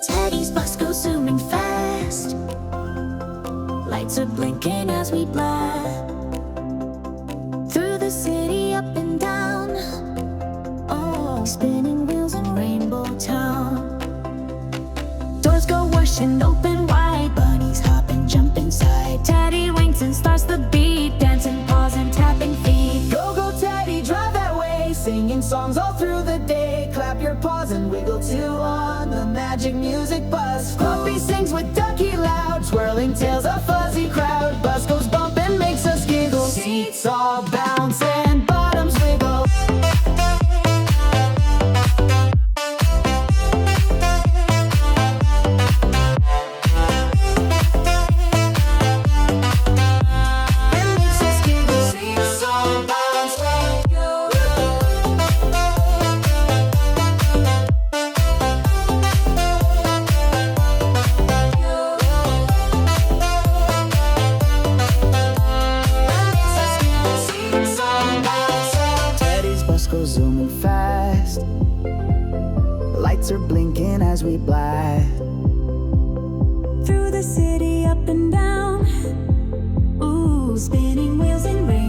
Teddy's bus goes zooming fast. Lights are blinking as we blast through the city, up and down. Oh, spinning wheels in Rainbow Town. Doors go whoosh and open wide. Bunnies hop and jump inside. Teddy winks and starts the beat, dancing paws and tapping feet. Go, go, Teddy, drive that way, singing songs all through the day. Clap your paws and wiggle too on the magic music bus. Puppy sings with Ducky loud, twirling tails, a fuzzy crowd. Bus goes bump and makes us giggle. Seats all bounce and bottoms wiggle. And makes us giggle. Seats all bounce wiggle. Teddy's bus goes zooming fast. Lights are blinking as we blast Through the city, up and down. Ooh, spinning wheels in rain.